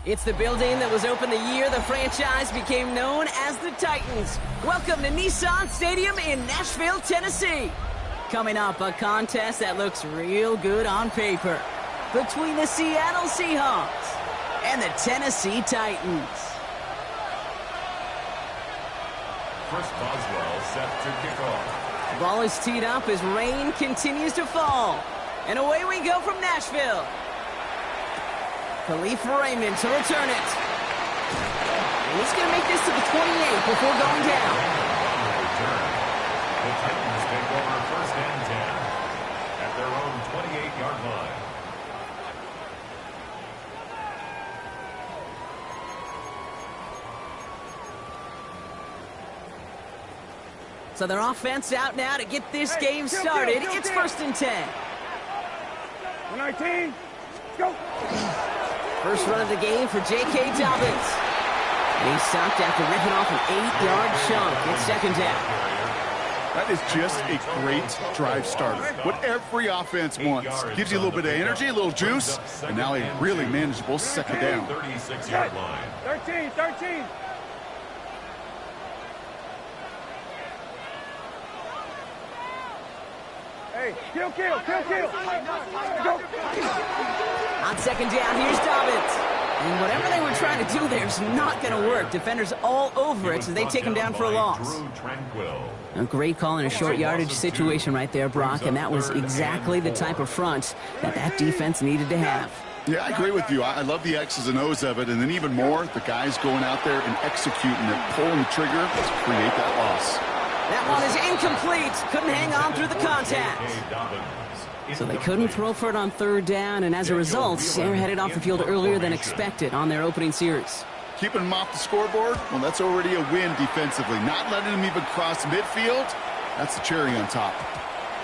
It's the building that was opened the year the franchise became known as the Titans. Welcome to Nissan Stadium in Nashville, Tennessee. Coming up, a contest that looks real good on paper between the Seattle Seahawks and the Tennessee Titans. First Boswell set to kick off. The ball is teed up as rain continues to fall. And away we go from Nashville. Khalif Raymond to return it. And he's going to make this to the 28 before going down. The Titans take over first and 10 at their own 28-yard line. So their offense out now to get this game started. It's first and 10. 19, go. First run of the game for J.K. Dobbins. And he's stopped after ripping off an 8-yard chunk. It's second down. That is just a great drive starter. What every offense wants. Gives you a little bit of energy, a little juice, and now a really manageable second down. 36-yard line. 13. Hey, kill. Go. On second down, here's Dobbins. And whatever they were trying to do there is not going to work. Defenders all over it, so they take him down for a loss. A great call in a short yardage situation right there, Brock, and that was exactly the type of front that defense needed to have. Yeah, I agree with you. I love the X's and O's of it, and then even more, the guys going out there and executing it, pulling the trigger to create that loss. That one is incomplete. Couldn't hang on through the contact. So they couldn't throw for it on third down, and as a result, they're headed off the field earlier than expected on their opening series. Keeping them off the scoreboard, well, that's already a win defensively. Not letting them even cross midfield, that's the cherry on top.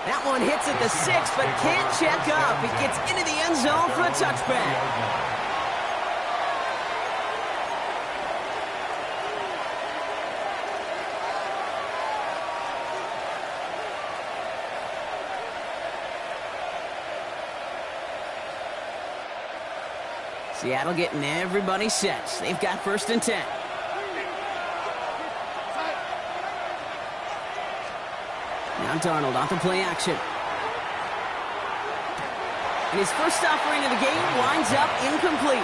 That one hits at the 6, but can't check up. It gets into the end zone for a touchback. Seattle getting everybody set. They've got first and 10. Now Darnold off the play action. And his first offering of the game winds up incomplete.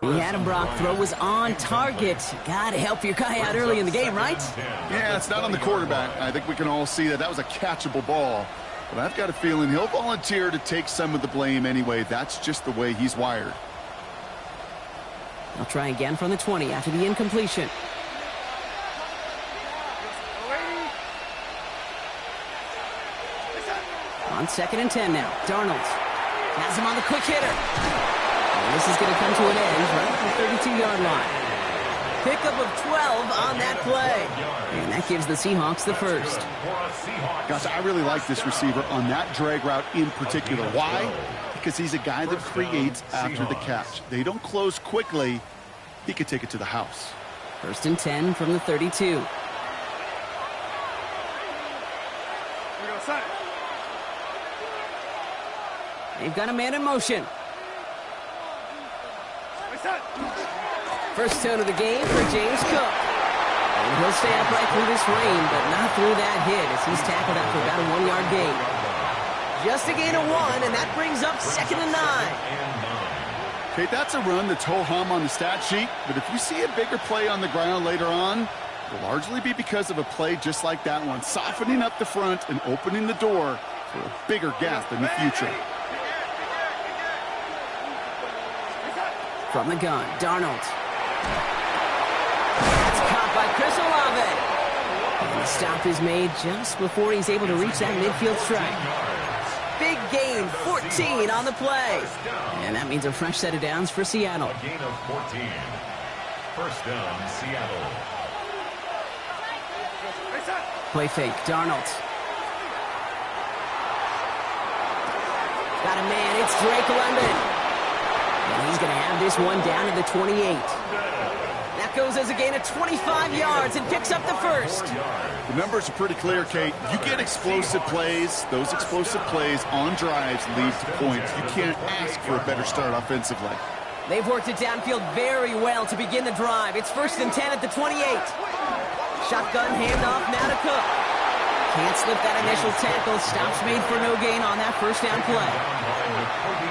He had him, Brock. Throw was on target. Got to help your guy out early in the game, right? Yeah, it's not on the quarterback. I think we can all see that that was a catchable ball. But I've got a feeling he'll volunteer to take some of the blame anyway. That's just the way he's wired. I'll try again from the 20 after the incompletion. On second and 10 now. Darnold has him on the quick hitter. And this is going to come to an end right at the 32-yard line. Pickup of 12 on that play. And that gives the Seahawks the first. Gosh, I really like this receiver on that drag route in particular. Why? Because he's a guy that creates after the catch. They don't close quickly. He could take it to the house. First and 10 from the 32. They've got a man in motion. First tone of the game for James Cook. And he'll stay upright through this rain, but not through that hit as he's tackled out for about a 1-yard gain. Just a gain of 1, and that brings up second and 9. Okay, that's a run that's ho-hum on the stat sheet, but if we see a bigger play on the ground later on, it'll largely be because of a play just like that one, softening up the front and opening the door for a bigger gap in the future. From the gun, Darnold. That's caught by Chris Olave. And the stop is made just before he's able to reach that midfield strike. Big gain, 14 on the play. And that means a fresh set of downs for Seattle. A gain of 14. First down, Seattle. Play fake, Darnold. Got a man, it's Drake London. And he's going to have this one down to the 28. That That goes as a gain of 25 yards and picks up the first. The numbers are pretty clear, Kate. You get explosive plays. Those explosive plays on drives lead to points. You can't ask for a better start offensively. They've worked it downfield very well to begin the drive. It's 1st and 10 at the 28. Shotgun handoff now to Cook. Can't slip that initial tackle. Stops made for no gain on that first down play.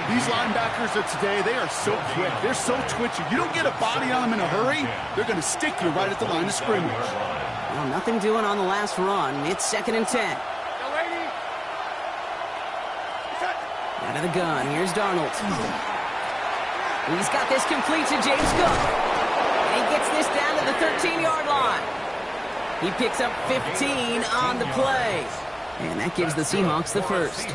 These linebackers of today, they are so quick. They're so twitchy. You don't get a body on them in a hurry, they're going to stick you right at the line of scrimmage. Well, nothing doing on the last run. It's 2nd and 10. Out of the gun. Here's Darnold. He's got this complete to James Cook. And he gets this down to the 13-yard line. He picks up 15 on the play. And that gives the Seahawks the first.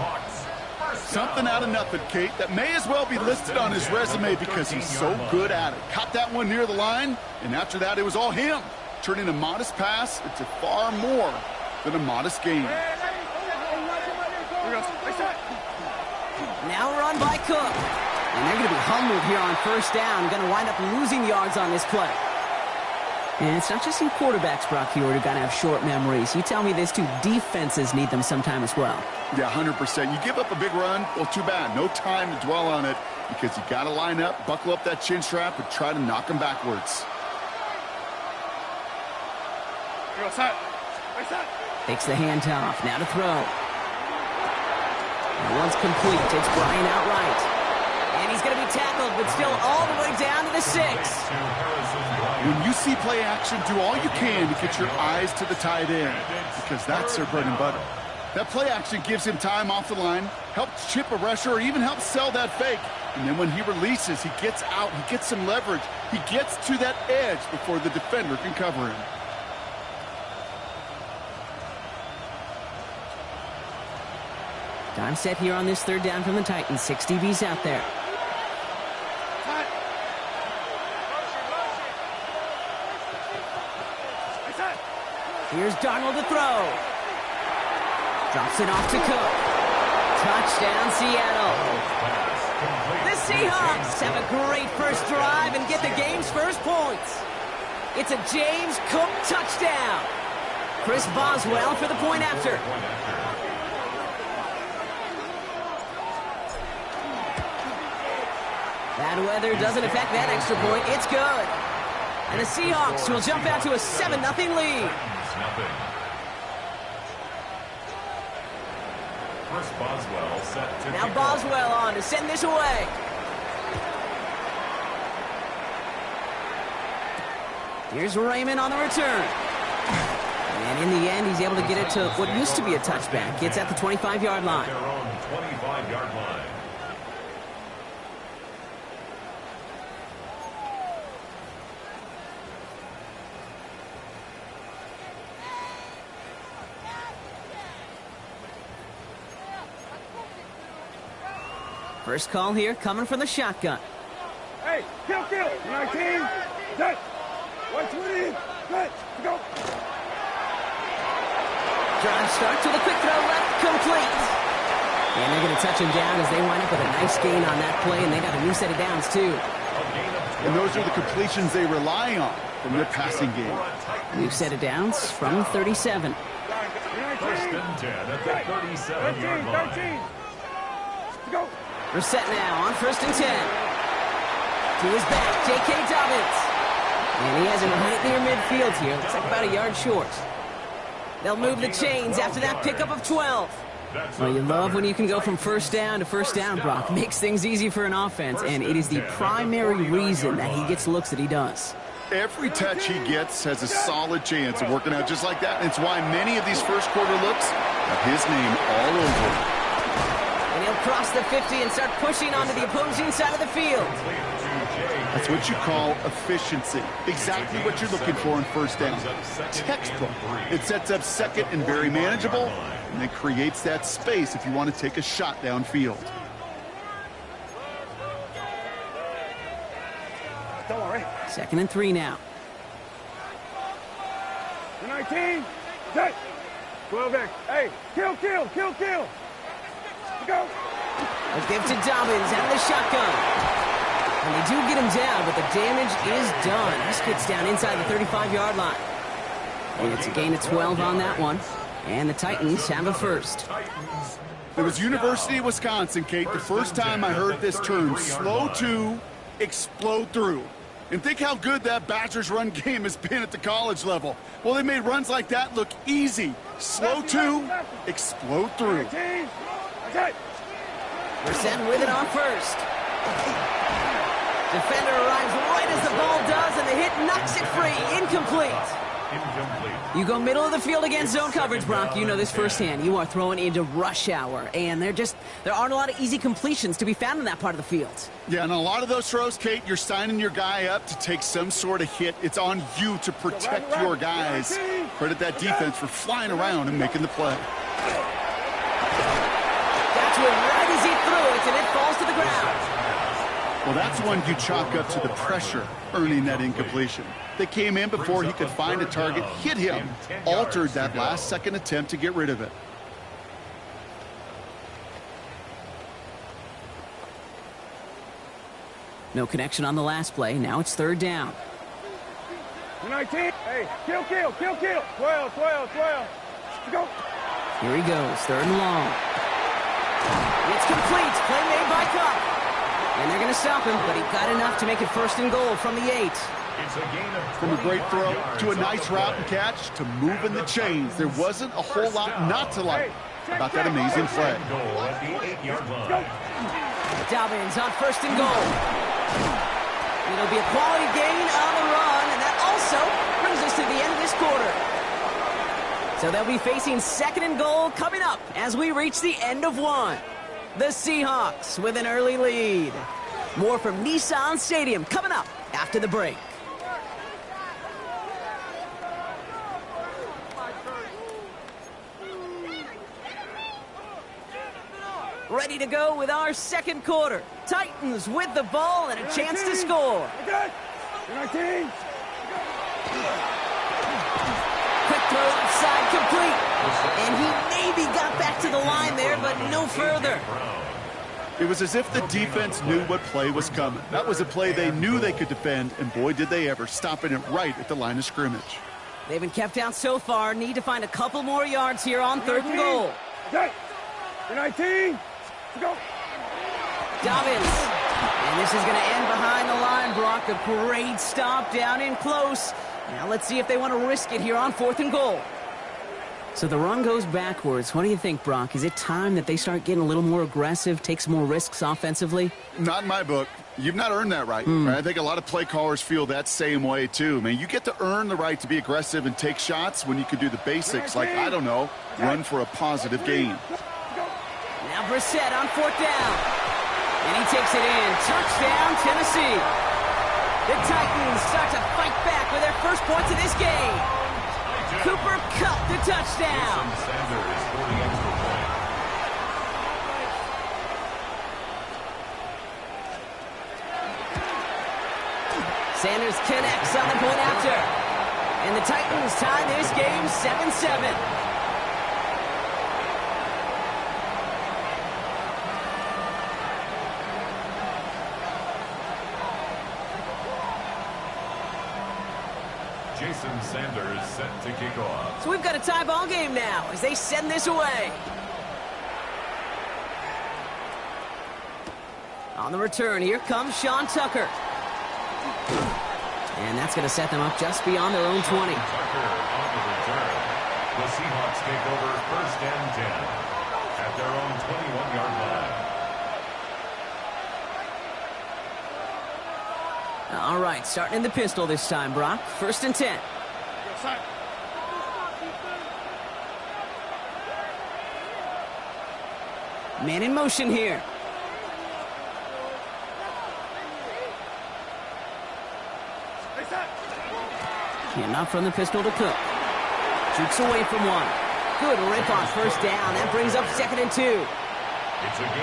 Something out of nothing, Kate, that may as well be listed on his resume because he's so good at it. Caught that one near the line, and after that, it was all him. Turning a modest pass into far more than a modest gain. Now run by Cook. And they're going to be humbled here on first down. Going to wind up losing yards on this play. And it's not just some quarterbacks, Brock, here who got to have short memories. You tell me these two defenses need them sometime as well. Yeah, 100%. You give up a big run, well, too bad. No time to dwell on it because you got to line up, buckle up that chin strap, and try to knock them backwards. Takes the handoff. Now to throw. And once complete, it's Bryant outright. And he's going to be tackled, but still all the way down to the 6. When you see play action, do all you can to get your eyes to the tight end because that's their bread and butter. That play action gives him time off the line, helps chip a rusher, or even helps sell that fake. And then when he releases, he gets out, he gets some leverage. He gets to that edge before the defender can cover him. Time set here on this 3rd down from the Titans. 6 DBs out there. Here's Darnold to throw. Drops it off to Cook. Touchdown, Seattle. The Seahawks have a great first drive and get the game's first points. It's a James Cook touchdown. Chris Boswell for the point after. Bad weather doesn't affect that extra point. It's good. And the Seahawks will jump out to a 7-0 lead. Chris Boswell set to Now Boswell on to send this away. Here's Raymond on the return. And in the end, he's able to get it to what used to be a touchback. It's at the 25-yard line. their own 25-yard line. First call here coming from the shotgun. Hey, kill. 19. Set. 120. Set. Go. Drive starts with a quick throw left, complete. And they're going to touch him down as they wind up with a nice gain on that play, and they got a new set of downs, too. And those are the completions they rely on from their passing game. New set of downs from 37. 1st and 10 at the 37-yard line. 13. Go. We're set now on 1st and 10. To his back, J.K. Dobbins. And he has him right near midfield here. Looks like about a yard short. They'll move the chains after that pickup of 12. Well, you love when you can go from first down to first down, Brock. Makes things easy for an offense, and it is the primary reason that he gets looks that he does. Every touch he gets has a solid chance of working out just like that. And it's why many of these first quarter looks have his name all over them. And he'll cross the 50 and start pushing onto the opposing side of the field. That's what you call efficiency. Exactly what you're looking for in first down. Textbook. It sets up second and very manageable, and it creates that space if you want to take a shot downfield. Don't worry. 2nd and 3 now. 19. Set. 12 back. Hey, kill. A give to Dobbins out of the shotgun. And they do get him down, but the damage is done. This gets down inside the 35-yard line. And it's a gain of 12 on that one. And the Titans have a first. It was University of Wisconsin, Kate, the first time I heard this term, slow to explode through. And think how good that Badgers run game has been at the college level. Well, they made runs like that look easy. Slow to explode through. Brissett with it on first. Defender arrives right as the ball does, and the hit knocks it free. Incomplete. You go middle of the field against zone coverage, Brock. You know this firsthand. You are throwing into rush hour, and there aren't a lot of easy completions to be found in that part of the field. Yeah, and a lot of those throws, Kate, you're signing your guy up to take some sort of hit. It's on you to protect your guys. Credit that defense for flying around and making the play. That's one right as he threw it, and it falls to the ground. Well, that's one you chalk up to the pressure earning that incompletion. They came in before he could find a target, hit him, altered that last-second attempt to get rid of it. No connection on the last play. Now it's third down. 19. Hey, kill. 12. Go. Here he goes, third and long. It's complete. Play made by Cup. And they're going to stop him, but he got enough to make it first and goal from the 8. From a great throw to a nice route and catch to moving the chains. There wasn't a whole lot not to like about that amazing play. Dobbins on first and goal. It'll be a quality gain on the run, and that also brings us to the end of this quarter. So they'll be facing second and goal coming up as we reach the end of one. The Seahawks with an early lead. More from Nissan Stadium coming up after the break. Ready to go with our second quarter. Titans with the ball and a chance to score. Quick Throw outside, complete. And he maybe got back to the line there, but no further. It was as if the defense knew what play was coming. That was a play they knew they could defend, and boy, did they ever, stopping it right at the line of scrimmage. They've been kept down so far. Need to find a couple more yards here on third and goal. 19. Go. Dobbins. And this is going to end behind the line, Brock. A great stop down in close. Now let's see if they want to risk it here on fourth and goal. So the run goes backwards. What do you think, Brock? Is it time that they start getting a little more aggressive, take some more risks offensively? Not in my book. You've not earned that right. I think a lot of play callers feel that same way, too. Man, you get to earn the right to be aggressive and take shots when you can do the basics, like, I don't know, run for a positive gain. Now Brissett on fourth down. And he takes it in. Touchdown, Tennessee. The Titans start to fight back with their first points of this game. Cooper Kupp the touchdown. Sanders connects on the point after. And the Titans tie this game 7-7. Jason Sanders set to kick off. So we've got a tie ball game now as they send this away. On the return, here comes Sean Tucker. And that's going to set them up just beyond their own 20. Tucker on the return. The Seahawks take over first and 10 at their own 21-yard line. All right, starting in the pistol this time, Brock. First and 10. Man in motion here. Yeah, not from the pistol to Cook. Jukes away from one. Good rip on first down. That brings up second and 2.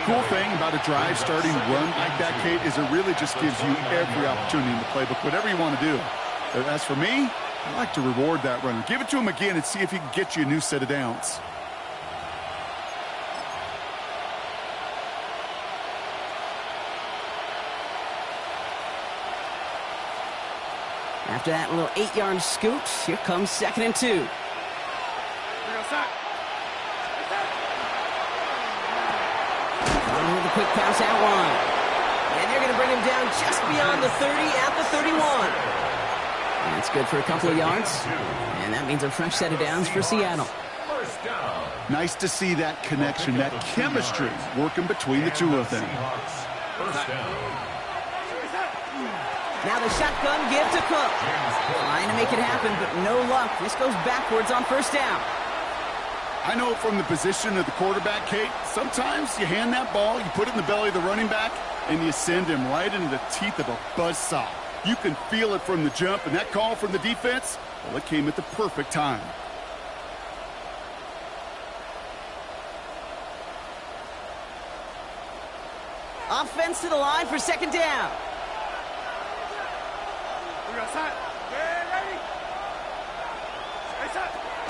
Cool thing about a drive starting run like that, Kate, is it really just gives you every opportunity in the playbook, whatever you want to do. As for me, I like to reward that runner. Give it to him again and see if he can get you a new set of downs. After that little 8-yard scoot, here comes 2nd and 2. With a quick pass out wide. And they're going to bring him down just beyond the 30 at the 31. That's good for a couple of yards. And that means a fresh set of downs for Seattle. Nice to see that connection, that chemistry working between the two of them. Now the shotgun give to Cook. Trying to make it happen, but no luck. This goes backwards on 1st down. I know from the position of the quarterback, Kate, sometimes you hand that ball, you put it in the belly of the running back, and you send him right into the teeth of a buzzsaw. You can feel it from the jump, and that call from the defense, well, it came at the perfect time. Offense to the line for 2nd down.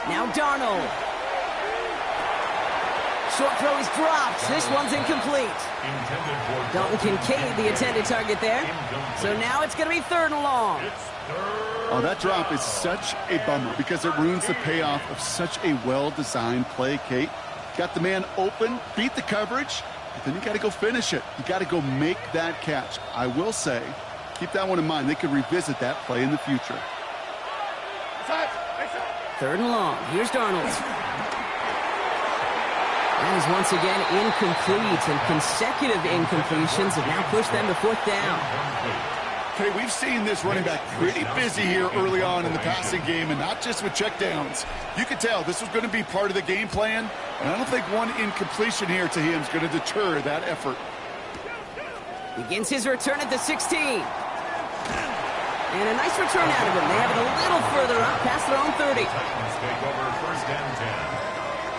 Now Darnold. Short throw is dropped. This one's incomplete. Dalton Kincaid, the intended target there. So now it's going to be 3rd and long. Oh, that drop is such a bummer because it ruins the payoff of such a well-designed play, Kate. Got the man open, beat the coverage, but then you got to go finish it. You got to go make that catch. I will say, keep that one in mind. They could revisit that play in the future. 3rd and long. Here's Darnold. That is once again incomplete, and consecutive incompletions have now pushed them to 4th down. Okay, we've seen this running back pretty busy here early on in the passing game, and not just with checkdowns. You could tell this was going to be part of the game plan, and I don't think one incompletion here to him is going to deter that effort. Begins his return at the 16. And a nice return out of him. They have it a little further up past their own 30. Titans take over 1st and 10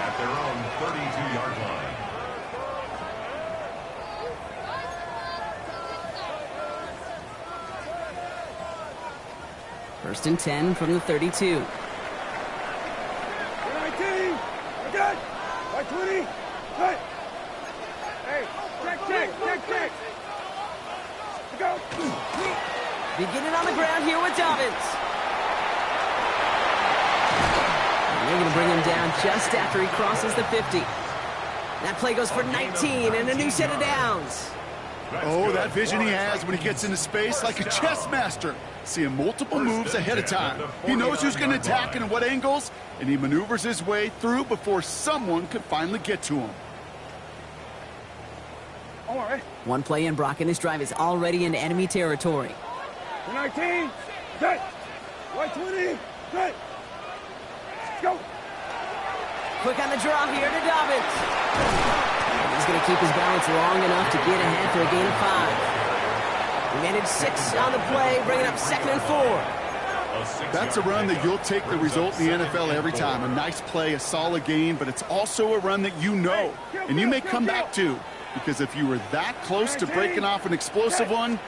at their own 32-yard line. First and 10 from the 32. 19. Again. By 20. Cut. Hey, check. Go. Beginning on the ground here with Dobbins. And they're going to bring him down just after he crosses the 50. That play goes for 19 and a new set of downs. Oh, that vision he has when he gets into space like a chess master. Seeing multiple moves ahead of time. He knows who's going to attack and at what angles, and he maneuvers his way through before someone could finally get to him. All right. One play in, Brock, and this drive is already into enemy territory. 19. Set. By 20. Set. Go. Quick on the draw here to Dobbins. He's going to keep his balance long enough to get ahead for a gain of 5. He managed 6 on the play, bringing up 2nd and 4. That's a run that you'll take the result in the NFL every time. A nice play, a solid gain, but it's also a run that you know, and you may come back to, because if you were that close to breaking off an explosive one,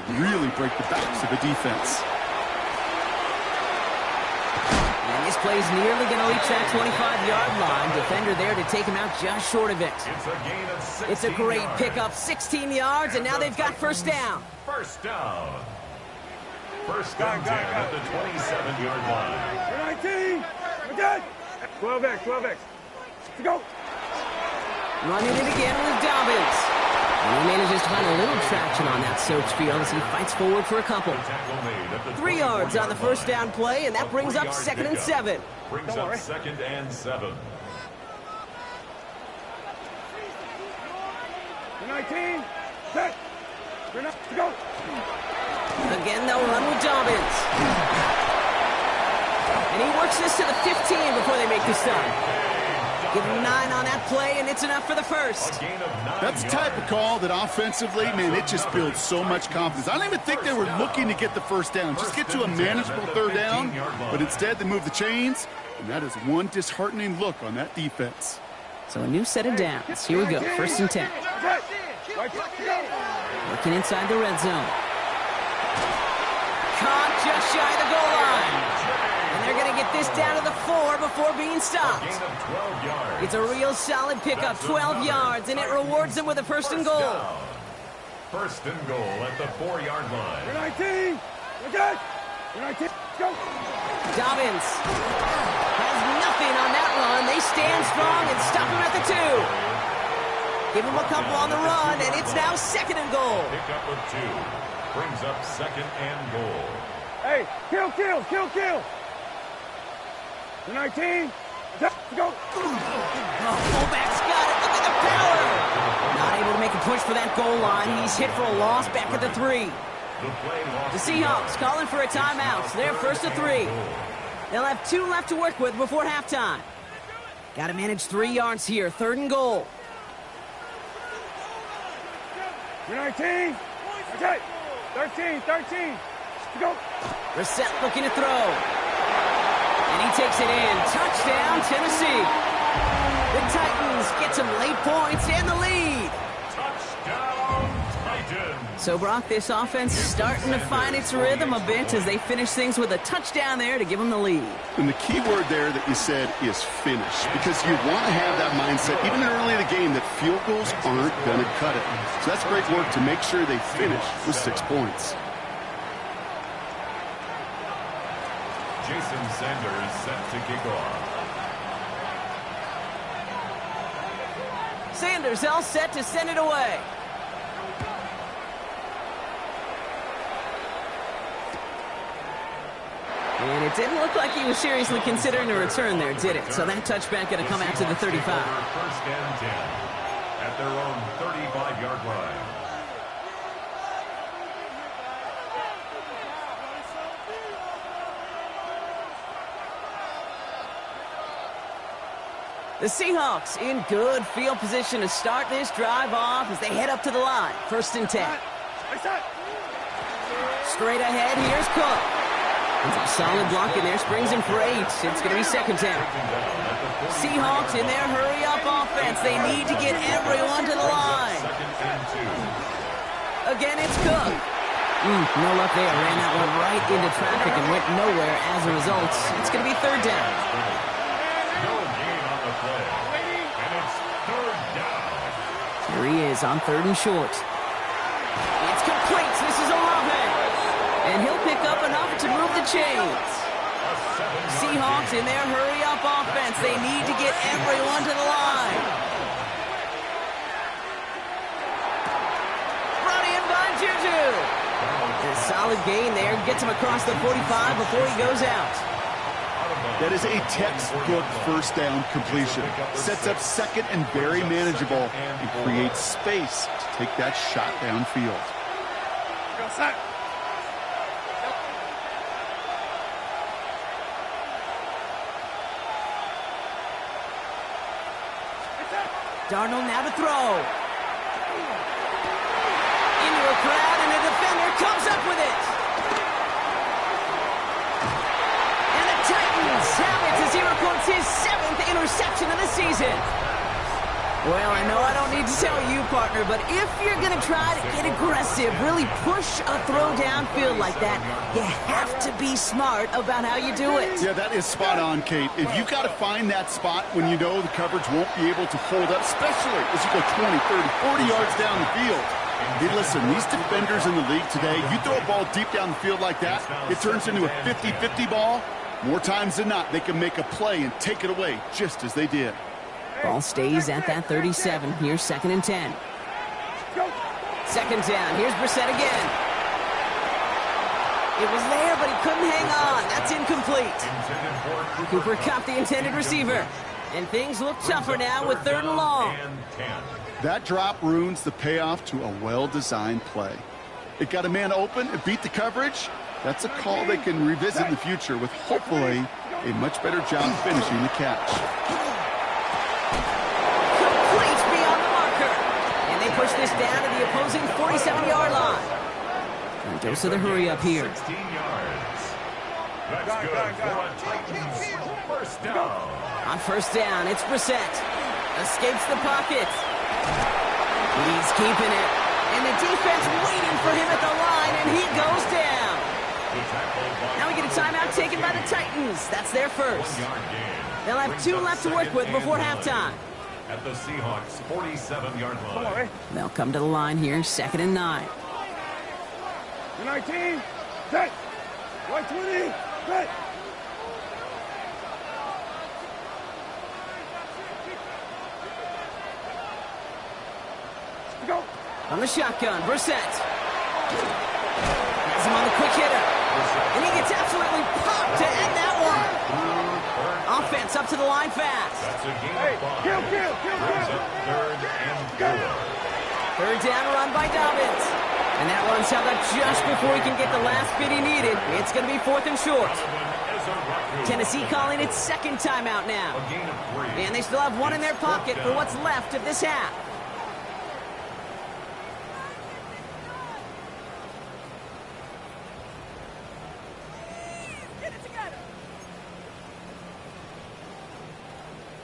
you really break the backs of a defense. And this play's nearly going to reach that 25-yard line. Defender there to take him out just short of it. It's a great pickup, 16 yards, and now they've got 1st down. 1st down. 1st and 10 at the 27-yard line. 19. Again. 12X. Go. Running it again with Dobbins. And he manages to find a little traction on that search field as he fights forward for a couple. 3 yards on the 1st down play, and that brings up 2nd and 7. Brings up 2nd and 7. 19. Set. Go. Again, they'll run with Dobbins. And he works this to the 15 before they make the stop. Give him 9 on that play, and it's enough for the 1st. That's the type of call that offensively, man, it just builds so much confidence. I don't even think they were looking to get the 1st down. Just get to a manageable 3rd down, but instead they move the chains, and that is one disheartening look on that defense. So a new set of downs. Here we go, 1st and 10. Working inside the red zone. Caught just shy of the goal line. And they're going to get this down to the 4 before being stopped. It's a real solid pickup, 12 yards, and it rewards them with a 1st and goal. 1st and goal at the 4-yard line. 19. Again. Go. Dobbins has nothing on that run. They stand strong and stop him at the 2. Give him a couple on the run, and it's now 2nd and goal. Pick up of 2. Brings up 2nd and goal. Hey, kill. The 19. Go. Oh, fullback's got it. Look at the power. Not able to make a push for that goal line. He's hit for a loss back at the 3. The Seahawks calling for a timeout. So they're 1st and 3. They'll have 2 left to work with before halftime. Got to manage 3 yards here. 3rd and goal. The 19. Okay. 13. Go. Brissett looking to throw. And he takes it in. Touchdown, Tennessee. The Titans get some late points and the lead. Touchdown, Titans. So, Brock, this offense starting to find its rhythm a bit as they finish things with a touchdown there to give them the lead. And the key word there that you said is finish, because you want to have that mindset, even early in the game, that field goals aren't going to cut it. So that's great work to make sure they finish with 6 points. Jason Sanders set to kick off. Sanders all set to send it away. And it didn't look like he was seriously considering a return there, did it? So that touchback going to come out to the 35. 1st and 10 at their own 35-yard line. The Seahawks in good field position to start this drive off as they head up to the line. 1st and 10. Straight ahead, here's Cook. It's a solid block in there, springs him for 8. It's going to be 2nd down. Seahawks in their hurry-up offense. They need to get everyone to the line. Again, it's Cook. No luck there. Ran that one right into traffic and went nowhere as a result. It's going to be 3rd down. Here he is on 3rd and short. It's complete. This is Olave. And he'll pick up enough to move the chains. Seahawks in their hurry-up offense. They need to get everyone to the line. Brought in by Juju. A solid gain there. Gets him across the 45 before he goes out. That is a textbook 1st down completion. Sets up 2nd and very manageable and creates space to take that shot downfield. Go set. Darnold now to throw. Into a crowd, and a defender comes up with it. And the Titans have it as he records his 7th interception of the season. Well, I know I don't need to tell you, partner, but if you're going to try to get aggressive, really push a throw downfield like that, you have to be smart about how you do it. Yeah, that is spot on, Kate. If you've got to find that spot when you know the coverage won't be able to hold up, especially as you go 20, 30, 40 yards down the field. Hey, listen, these defenders in the league today, you throw a ball deep down the field like that, it turns into a 50-50 ball. More times than not, they can make a play and take it away just as they did. Ball stays at that 37. Here's 2nd and 10. 2nd down. Here's Brissett again. It was there, but he couldn't hang on. That's incomplete. Cooper caught the intended receiver. And things look tougher now with 3rd and long. That drop ruins the payoff to a well-designed play. It got a man open, it beat the coverage. That's a call they can revisit in the future with hopefully a much better job finishing the catch. Complete beyond the marker. And they push this down to the opposing 47-yard line. And dose of the hurry up here. 16 yards. That's good for a Titans 1st down. On 1st down, it's Brissett. Escapes the pocket. He's keeping it. And the defense waiting for him at the line, and he goes down. Now we get a timeout taken by the Titans. That's their 1st. They'll have 2 left to work with before halftime. At the Seahawks 47-yard line. They'll come to the line here, 2nd and 9. 19. Set. Right 20. Set. Go. On the shotgun, Brissett. Has him on the quick hitter. And he gets absolutely popped to end that one. Offense up to the line fast. That's a gain Hey, of 5. kill. Brings up 3rd and 4. Third down run by Dobbins. And that run's held up just before he can get the last bit he needed. It's going to be 4th and short. Tennessee calling its second timeout now. A gain of 3. And they still have one in their pocket for what's left of this half.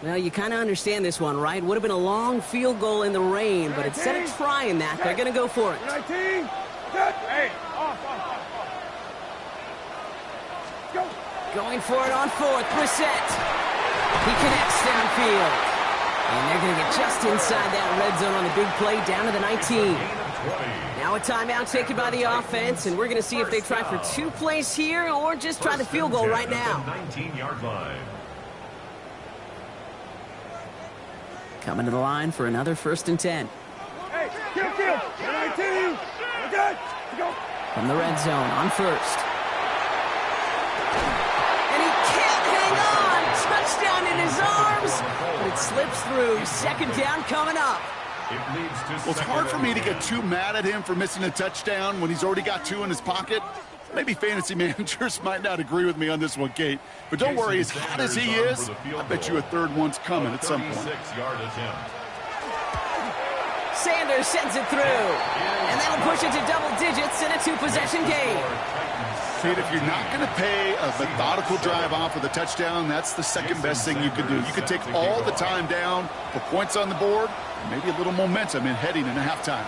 Well, you kind of understand this one, right? Would have been a long field goal in the rain, but instead of trying that, they're going to go for it. 19. Set. Hey, off. Go. Going for it on 4th, Brissett. He connects downfield. And they're going to get just inside that red zone on the big play, down to the 19. Now a timeout taken by the offense, and we're going to see if they try for 2 plays here or just try the field goal right now. 19-yard line. Coming to the line for another 1st and 10. Hey, kill. 19. Okay. Go. From the red zone on 1st. And he can't hang on. Touchdown in his arms. But it slips through. 2nd down coming up. It leads to Well, it's hard for me to get too mad at him for missing a touchdown when he's already got 2 in his pocket. Maybe fantasy managers might not agree with me on this one, Kate. But don't worry, as hot as he is, I bet you a 3rd one's coming at some point. 36-yard attempt. Sanders sends it through. And that'll push it to double digits in a 2-possession game. Kate, if you're not going to pay a methodical drive off with a touchdown, that's the second best thing you can do. You can take all the time down, put points on the board, and maybe a little momentum in heading into halftime.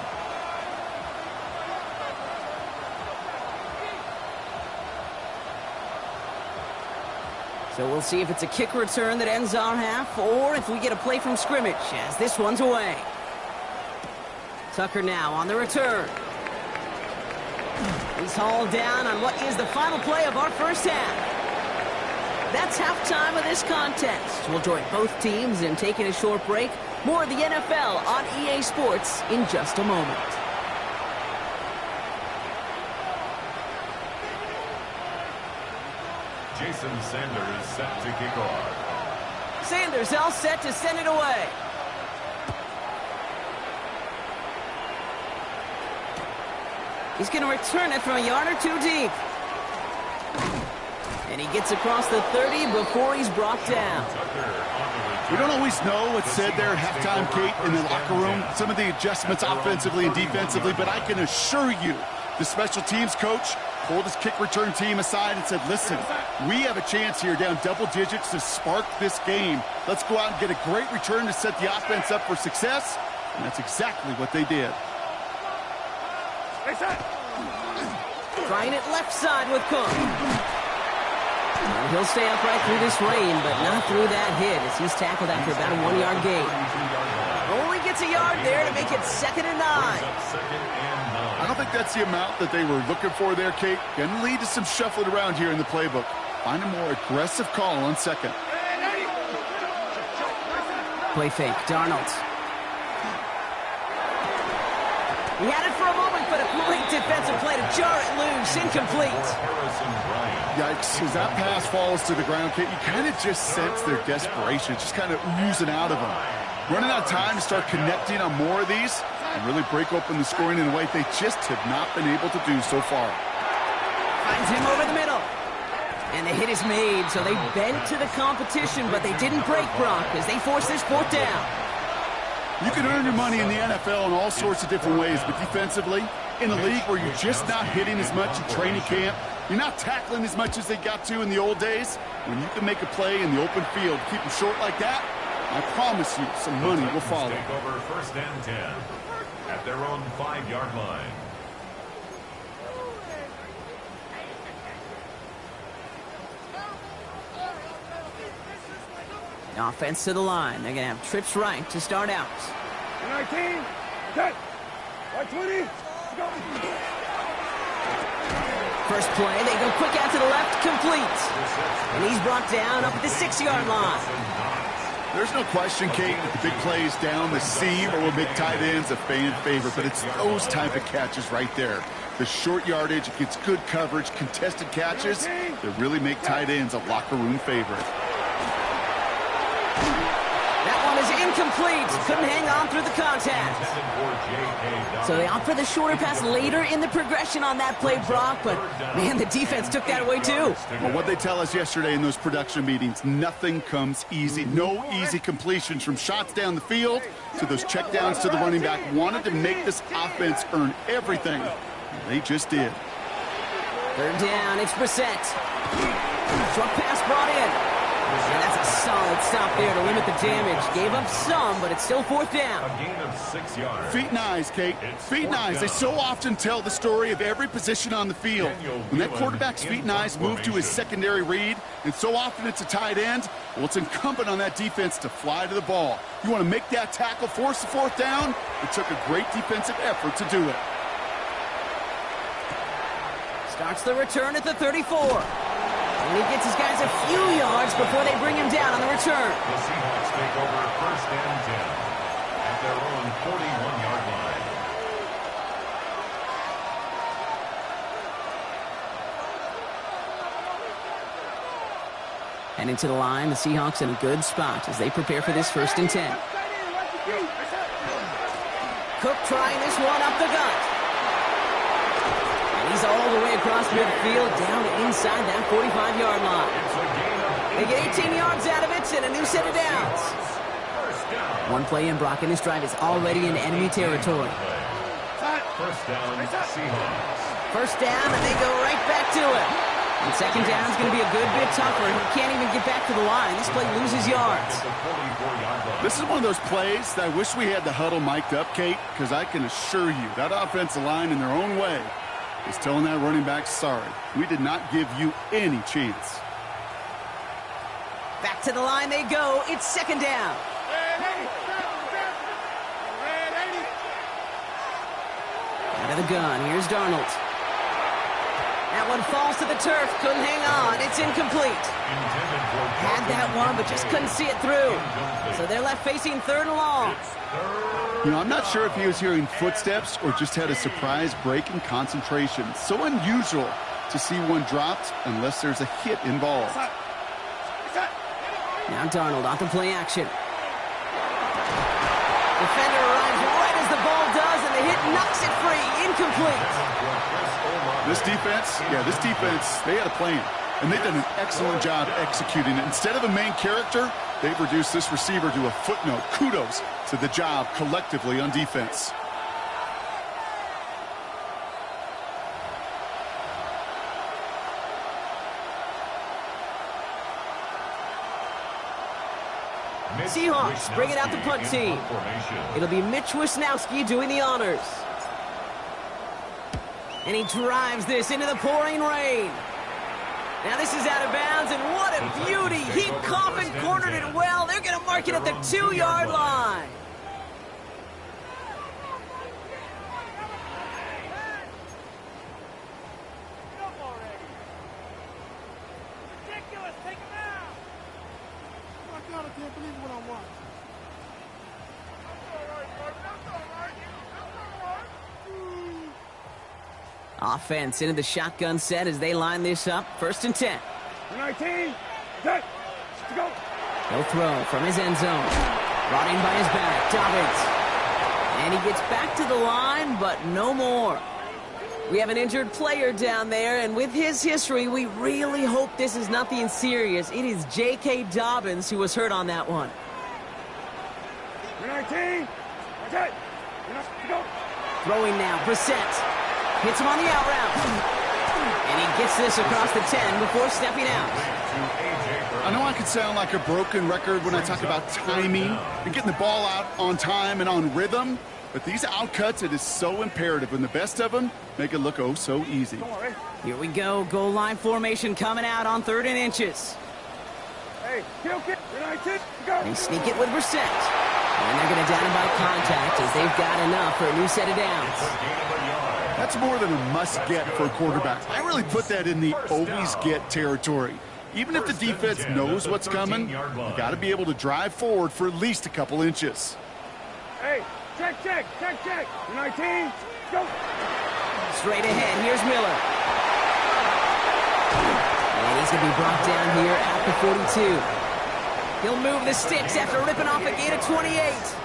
So we'll see if it's a kick return that ends our half, or if we get a play from scrimmage, as this one's away. Tucker now on the return. He's hauled down on what is the final play of our first half. That's halftime of this contest. We'll join both teams in taking a short break. More of the NFL on EA Sports in just a moment. Jason Sanders set to kick off. Sanders all set to send it away. He's going to return it from a yard or 2 deep. And he gets across the 30 before he's brought down. We don't always know what's said there at halftime, Kate, in the locker room. Some of the adjustments offensively and defensively, but I can assure you the special teams coach pulled his kick return team aside and said, listen, we have a chance here down double digits to spark this game. Let's go out and get a great return to set the offense up for success. And that's exactly what they did. Trying it left side with Cook. And he'll stay upright through this rain, but not through that hit as he's tackled after about a 1-yard gain. Only gets a yard there to make it 2nd and 9. I don't think that's the amount that they were looking for there, Kate. Going to lead to some shuffling around here in the playbook. Find a more aggressive call on 2nd. Play fake, Darnold. He had it for a moment, but a great defensive play to jar it loose. Incomplete. Yikes, as that pass falls to the ground, Kate, you kind of just sense their desperation, just kind of oozing out of them. Running out of time to start connecting on more of these and really break open the scoring in a way they just have not been able to do so far. Finds him over the middle. And the hit is made, so they bent to the competition, but they didn't break Brock as they force this 4th down. You can earn your money in the NFL in all sorts of different ways, but defensively, in a league where you're just not hitting as much in training camp, you're not tackling as much as they got to in the old days, when you can make a play in the open field, keep them short like that, I promise you some money will follow. Take over 1st and 10 at their own 5-yard line. Offense to the line. They're going to have trips right to start out. 19. Set. 20. Go. First play, they go quick out to the left, complete. And he's brought down up at the 6-yard line. There's no question, Kate, that the big plays down the seam or will make tight ends a fan favorite, but it's those type of catches right there. The short yardage, it gets good coverage, contested catches that really make tight ends a locker room favorite. That one is incomplete. Couldn't hang on through the contact. So they opt for the shorter pass later in the progression on that play, Brock, but man, the defense took that away too. Well, what they tell us yesterday in those production meetings, nothing comes easy. No easy completions from shots down the field to those checkdowns to the running back. Wanted to make this offense earn everything. They just did. Third down, it's Brissett. Short pass brought in. And that's a solid stop there to limit the damage. Gave up some, but it's still fourth down. A gain of 6 yards. Feet and eyes, Kate. Feet and eyes. They so often tell the story of every position on the field. When that quarterback's feet and eyes move to his secondary read, and so often it's a tight end, well, it's incumbent on that defense to fly to the ball. You want to make that tackle, force the fourth down? It took a great defensive effort to do it. Starts the return at the 34. And he gets his guys a few yards before they bring him down on the return. The Seahawks take over first and 10 at their own 41-yard line. And into the line, the Seahawks in a good spot as they prepare for this first and 10. Cook trying this one up the gut. He's all the way across midfield, down inside that 45-yard line. They get 18 yards out of it and a new set of downs. One play in, Brock, and this drive is already in enemy territory. First down, Seahawks. First down, and they go right back to it. And second down is going to be a good bit tougher. He can't even get back to the line. This play loses yards. This is one of those plays that I wish we had the huddle mic'd up, Kate, because I can assure you that offensive line in their own way is telling that running back, sorry, we did not give you any chance. Back to the line they go. It's second down. Out of the gun. Here's Darnold. That one falls to the turf. Couldn't hang on. It's incomplete. Had that one, but just couldn't see it through. So they're left facing third and long. You know, I'm not sure if he was hearing footsteps or just had a surprise break in concentration. So unusual to see one dropped unless there's a hit involved. Now Darnold off the play action. Defender arrives right as the ball does, and the hit knocks it free. Incomplete. This defense, they had a plan. And they've done an excellent job executing it. Instead of a main character, they've reduced this receiver to a footnote. Kudos to the job collectively on defense. Seahawks bring it out the punt team. It'll be Mitch Wisnowski doing the honors. And he drives this into the pouring rain. Now this is out of bounds, and what a beauty. He coffin cornered it well. They're going to mark it at the 2-yard line. Ridiculous. Take him out. I can't believe what I'm watching. Offense into the shotgun set as they line this up. First and 10. 19. Set. Go. He'll throw from his end zone. Brought in by his back, Dobbins. And he gets back to the line, but no more. We have an injured player down there, and with his history, we really hope this is nothing serious. It is J.K. Dobbins who was hurt on that one. 19. Okay. Go. Throwing now, Brissett. Hits him on the out route. And he gets this across the 10 before stepping out. I know I could sound like a broken record when I talk about timing and getting the ball out on time and on rhythm, but these outcuts, it is so imperative, and the best of them make it look oh so easy. Here we go. Goal line formation coming out on 3rd and inches. Hey, kill kick. 19. Go. They sneak it with Brissett. And they're going to down him by contact as they've got enough for a new set of downs. That That's more than a must-get for a quarterback. I really put that in the always-get territory. Even if the defense knows what's coming, you got to be able to drive forward for at least a couple inches. Hey, check. 19, go. Straight ahead, here's Miller. And he's going to be brought down here at the 42. He'll move the sticks after ripping off a gain of 28.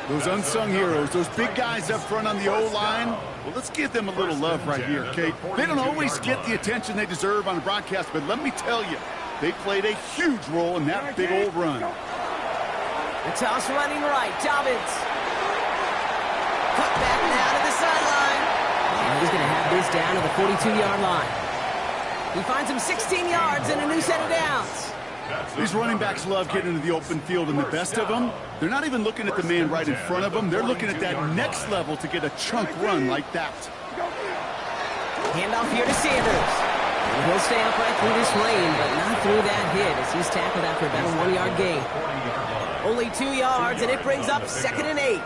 Those unsung heroes, those big guys up front on the O-line, well, let's give them a little love right here, Kate. They don't always get the attention they deserve on the broadcast, but let me tell you, they played a huge role in that big old run. The toss running right, Dobbins. Cut back now to the sideline. And he's going to have this down to the 42-yard line. He finds him 16 yards and a new set of downs. These running backs love getting into the open field, and the best of them, they're not even looking at the man right in front of them. They're looking at that next level to get a chunk run like that. Handoff here to Sanders. And he'll stay upright through this lane, but not through that hit as he's tackled after about a 1-yard gain. Only 2 yards, and it brings up 2nd and 8.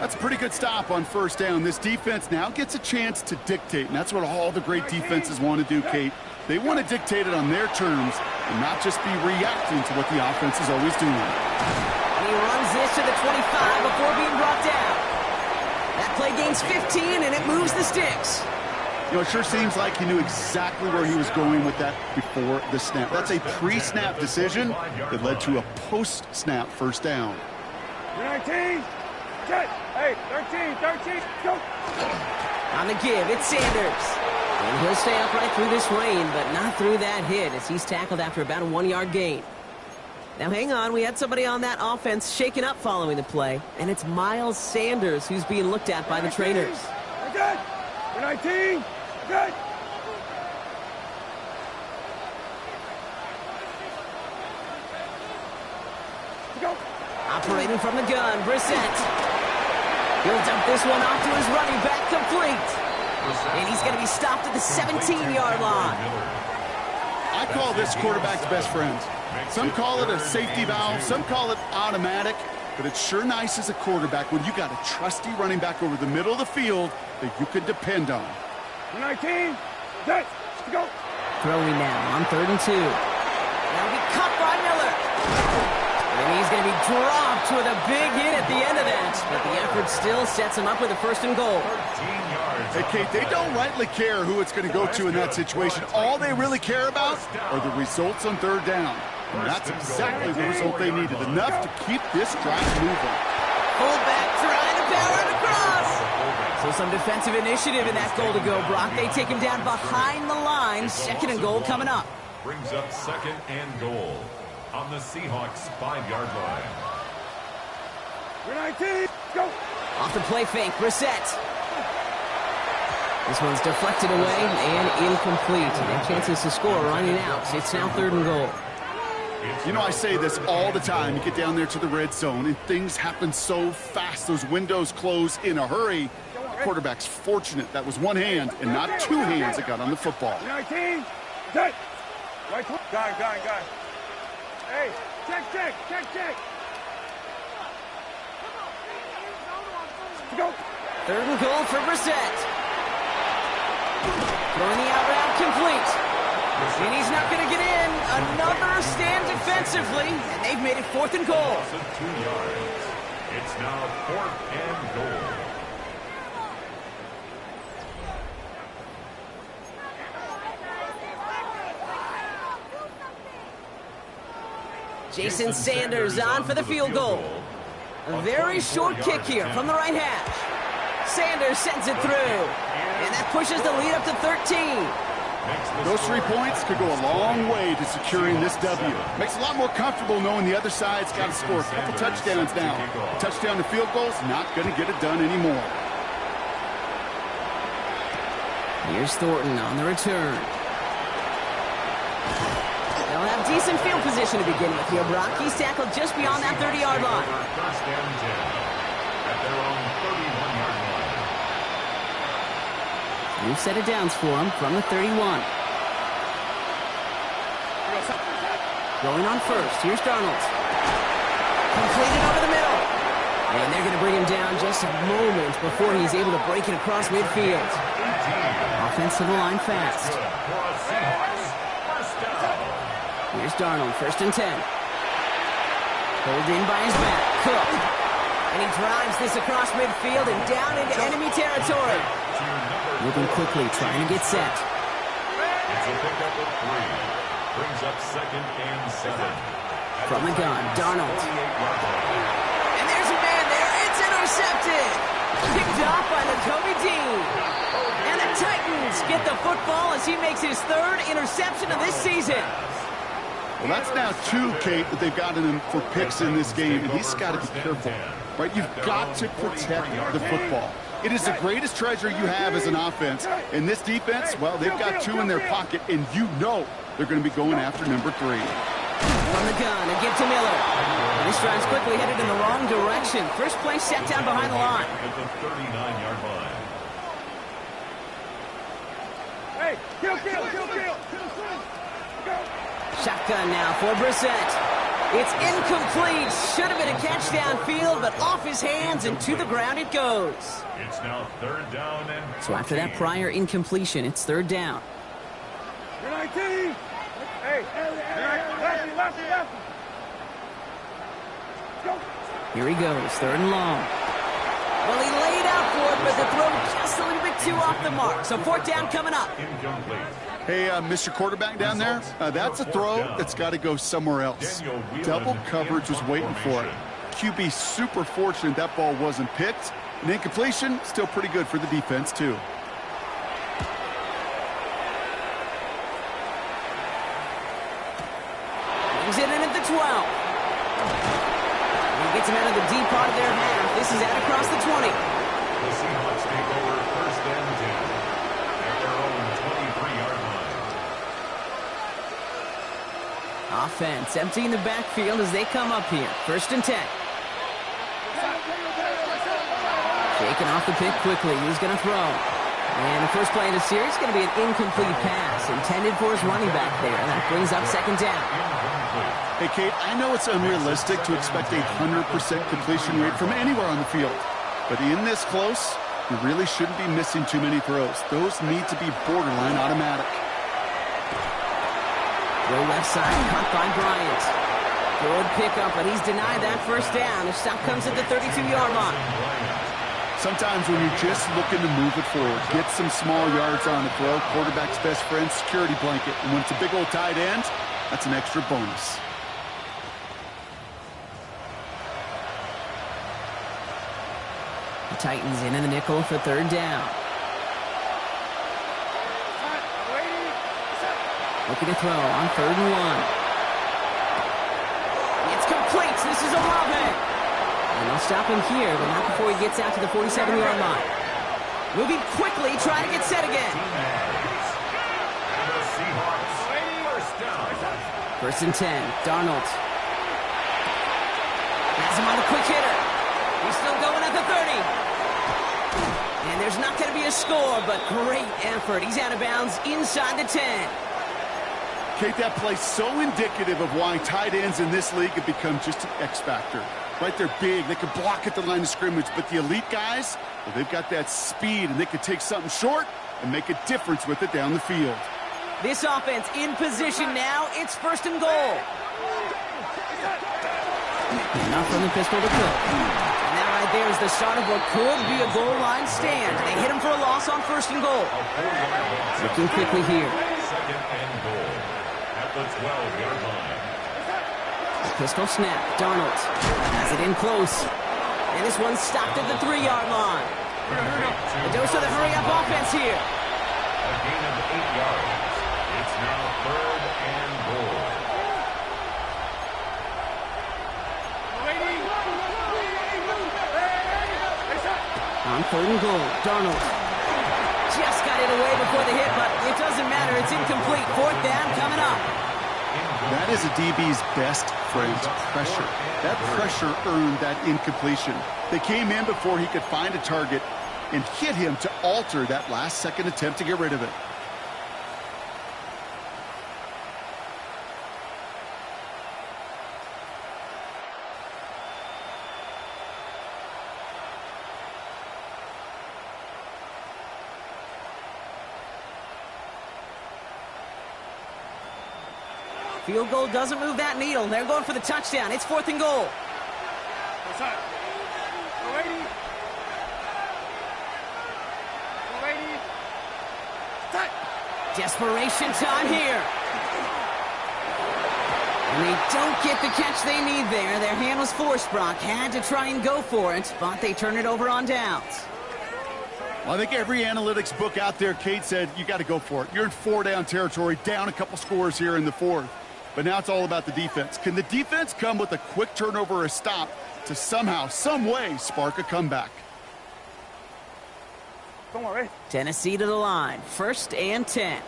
That's a pretty good stop on first down. This defense now gets a chance to dictate, and that's what all the great defenses want to do, Kate. They want to dictate it on their terms and not just be reacting to what the offense is always doing. And he runs this to the 25 before being brought down. That play gains 15, and it moves the sticks. You know, it sure seems like he knew exactly where he was going with that before the snap. That's a pre-snap decision that led to a post-snap first down. 19, check. Hey, 13, go. On the give, it's Sanders. And he'll stay upright through this lane, but not through that hit as he's tackled after about a 1-yard gain. Now, hang on. We had somebody on that offense shaken up following the play, and it's Miles Sanders who's being looked at by the trainers. We're good. 19, good. Go. Operating from the gun, Brissett. He'll dump this one off to his running back, complete. And he's going to be stopped at the 17-yard line. I call this quarterback's best friend. Some call it a safety valve, some call it automatic, but it's sure nice as a quarterback when you got a trusty running back over the middle of the field that you can depend on. 19, set, go. Throwing now on 3rd and 2. That'll be caught by Miller. And he's going to be dropped with a big hit at the end of that. But the effort still sets him up with a 1st and goal. Hey, Kate, they don't rightly care who it's going to go to in that situation. All they really care about are the results on 3rd down. And that's exactly the result they needed. Enough to keep this drive moving. Fullback trying to power it across. So some defensive initiative in that goal to go, Brock. They take him down behind the line. 2nd and goal coming up. Brings up 2nd and goal on the Seahawks 5-yard line. 19, go. Off the play fake, Brissett. This one's deflected away and incomplete. And chances to score running out. It's now 3rd and goal. You know, I say this all the time. You get down there to the red zone, and things happen so fast. Those windows close in a hurry. The quarterback's fortunate that was one hand and not 2 hands that got on the football. 19, set. Right, gun. Hey, check. Go. 3rd and goal for Brissett. Throwing the out route complete. And he's not going to get in. Another stand defensively, and they've made it 4th and goal. 2 yards. It's now 4th and goal. Jason Sanders on for the field goal. A very short kick here from the right hash. Sanders sends it through, and that pushes the lead up to 13. Those 3 points could go a long way to securing this W. Makes it a lot more comfortable knowing the other side's got to score a couple touchdowns now. Touchdown to field goal's not going to get it done anymore. Here's Thornton on the return. They'll have decent field position to begin with here, Brock. He's tackled just beyond that 30-yard line. 1st and 10 at their own 31-yard line. New set of downs for him from the 31. Going on first. Here's Darnold. Completed over the middle. And they're going to bring him down just a moment before he's able to break it across midfield. Offensive line fast. Here's Darnold, 1st and 10. Pulled in by his back. Cook. And he drives this across midfield and down into enemy territory. Moving quickly, trying to get set. It's a pickup of 3. Brings up 2nd and 7. From the gun, Darnold. And there's a man there. It's intercepted. Picked off by the Kobe Dean. And the Titans get the football as he makes his 3rd interception of this season. Well, that's now 2, Kate, that they've gotten him for picks in this game, and he's got to be careful, right? You've got to protect the football. It is the greatest treasure you have as an offense. In this defense, well, they've got 2 in their pocket, and you know they're going to be going after number 3. From the gun, a give to Miller. This drive's quickly headed in the wrong direction. First play set down behind the line. At the 39-yard line. Hey, kill. Shotgun now for Brissett. It's incomplete. Should have been a catch downfield, but off his hands and to the ground it goes. It's now 3rd down and So after that prior incompletion, it's 3rd down. You're 19. Hey, lefty. Go. Here he goes, 3rd and long. Well, he laid out for it, but the throw just a little bit too off the mark. So 4th down coming up. incomplete. Hey, Mr. Quarterback down there, that's a throw that's got to go somewhere else. Double coverage was waiting for it. QB super fortunate that ball wasn't picked. And incompletion, still pretty good for the defense, too. Brings it in at the 12. He gets him out of the deep part of their half. This is out across the 20. The Seahawks take over 1st and 10 at their own 23-yard line. Offense emptying the backfield as they come up here. 1st and 10. Shaking off the pick quickly. He's going to throw. And the first play in the series is going to be an incomplete pass intended for his running back there. And that brings up 2nd down. Hey, Kate, I know it's unrealistic to expect a 100% completion rate from anywhere on the field. But in this close, you really shouldn't be missing too many throws. Those need to be borderline automatic. Throw left side, caught by Bryant. Good pickup, but he's denied that 1st down. The stop comes at the 32-yard line. Sometimes when you're just looking to move it forward, get some small yards on the throw, quarterback's best friend, security blanket. And when it's a big old tight end, that's an extra bonus. The Titans in the nickel for 3rd down. Looking to throw on 3rd and 1. It's complete. This is Olave. And they'll stop him here, but not before he gets out to the 47-yard line. Moving quickly, trying to get set again. And the Seahawks 1st down. 1st and 10. Darnold. Has him on a quick hitter. He's still going at the 30. And there's not going to be a score, but great effort. He's out of bounds inside the 10. Kate, that play's so indicative of why tight ends in this league have become just an X factor. Right, they're big, they can block at the line of scrimmage, but the elite guys, well, they've got that speed, and they can take something short and make a difference with it down the field. This offense in position now. It's 1st and goal. Enough from the pistol to Cook. And that right there is the start of what could be a goal line stand. They hit him for a loss on 1st and goal. Looking quickly here. 2nd and goal at the 12-yard line. Pistol snap. Darnold has it in close. And this one's stopped at the 3-yard line. A dose of the hurry-up offense here. A gain of 8 yards. It's now 3rd and goal. On 3rd and goal, Darnold just got it away before the hit, but it doesn't matter. It's incomplete. 4th down coming up. That is a DB's best friend, pressure. That pressure earned that incompletion. They came in before he could find a target and hit him to alter that last-second attempt to get rid of it. Field goal doesn't move that needle. They're going for the touchdown. It's 4th and goal. Desperation time here. And they don't get the catch they need there. Their hand was forced, Brock. Had to try and go for it, but they turn it over on downs. Well, I think every analytics book out there, Kate, said you got to go for it. You're in 4-down territory, down a couple scores here in the 4th. But now it's all about the defense. Can the defense come with a quick turnover or a stop to somehow, some way, spark a comeback? Come on, Ray. Tennessee to the line. 1st and 10.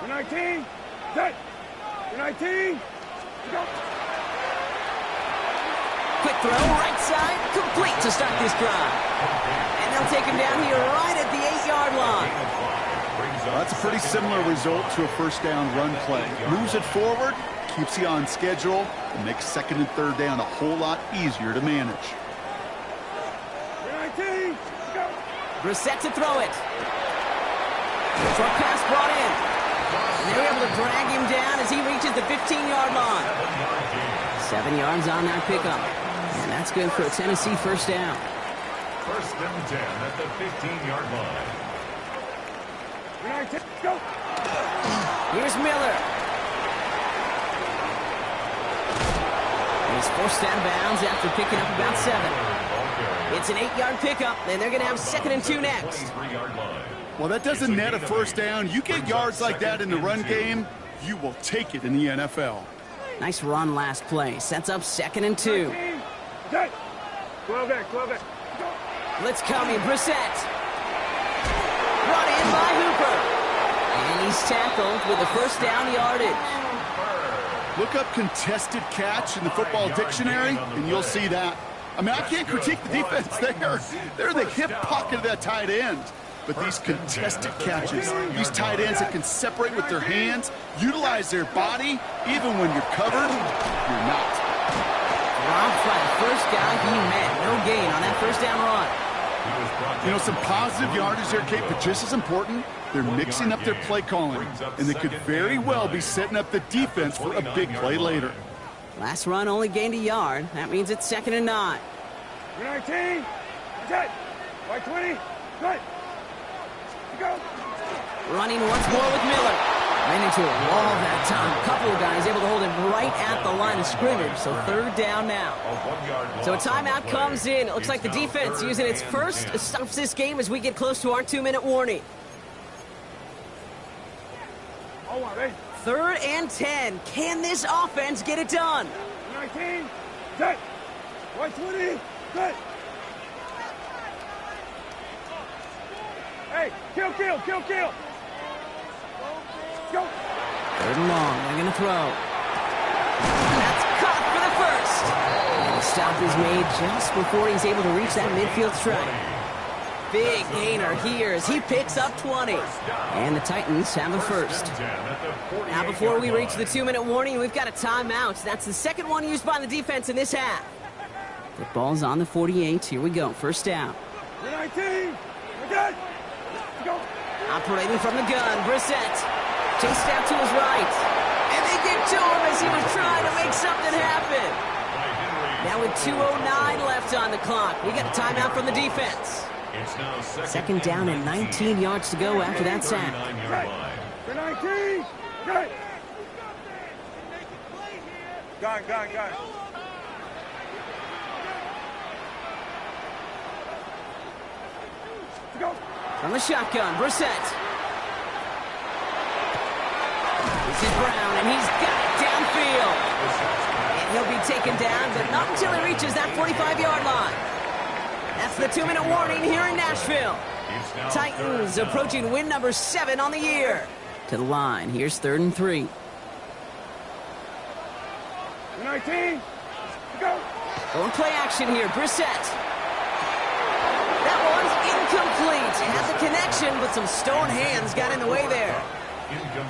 19. Set. 19. Go. Quick throw, right side, complete to start this drive. And they'll take him down here right at the 8-yard line. Well, that's a pretty similar result to a 1st down run play. Moves it forward, keeps you on schedule, and makes 2nd and 3rd down a whole lot easier to manage. 19. Go. Brissett to throw it. Short pass brought in. And they were able to drag him down as he reaches the 15-yard line. 7 yards on that pickup. And that's good for a Tennessee 1st down. 1st and 10 at the 15-yard line. 19. Go. Here's Miller. He's forced out of bounds after picking up about 7. It's an 8-yard pickup, and they're going to have 2nd and 2 next. Well, that doesn't net a 1st down. You get yards like that in the run game, you will take it in the NFL. Nice run last play. Sets up 2nd and 2. 12 back. Blitz coming. Brissett. Brought in by Hooper. And he's tackled with the 1st down yardage. Look up contested catch in the football dictionary, and you'll see that. I mean, I can't critique the defense there. They're in the hip pocket of that tight end. But these contested catches, these tight ends that can separate with their hands, utilize their body, even when you're covered, you're not. Robbed by the first guy he met. No gain on that 1st down run. You know, some positive yardage there, Kate, but just as important, they're mixing up their play calling, and they could very well be setting up the defense for a big play later. Last run only gained a yard. That means it's 2nd and 9. 19. Set. By 20. Good. Go. Running once more with Miller. Ran into a wall that time. A couple of guys able to hold him right at the line of scrimmage. So 3rd down now. So a timeout comes in. It looks like the defense using its first stops this game as we get close to our 2-minute warning. 3rd and 10. Can this offense get it done? 19. Set. By 20. Set. Hey, kill. Go. 3rd and long. They're going to throw. That's caught for the 1st. And the stop is made just before he's able to reach that midfield strike. Big gainer here as he picks up 20. And the Titans have a 1st. Now before we reach the 2-minute warning, we've got a timeout. That's the 2nd one used by the defense in this half. The ball's on the 48. Here we go. 1st down. 19. Again. Go. Operating from the gun, Brissett. Chased out to his right. And they get to him as he was trying to make something happen. Now with 2:09 left on the clock, we got a timeout from the defense. 2nd down and 19 yards to go after that sack. 19. Good. Gone. Go. From the shotgun, Brissett. This is Brown, and he's got it downfield. And he'll be taken down, but not until he reaches that 45-yard line. That's the 2-minute warning here in Nashville. Titans approaching win number 7 on the year. To the line, here's 3rd and 3. 19. Go. Going play action here, Brissett. That one's incomplete. Had the connection, but some stone hands got in the way there.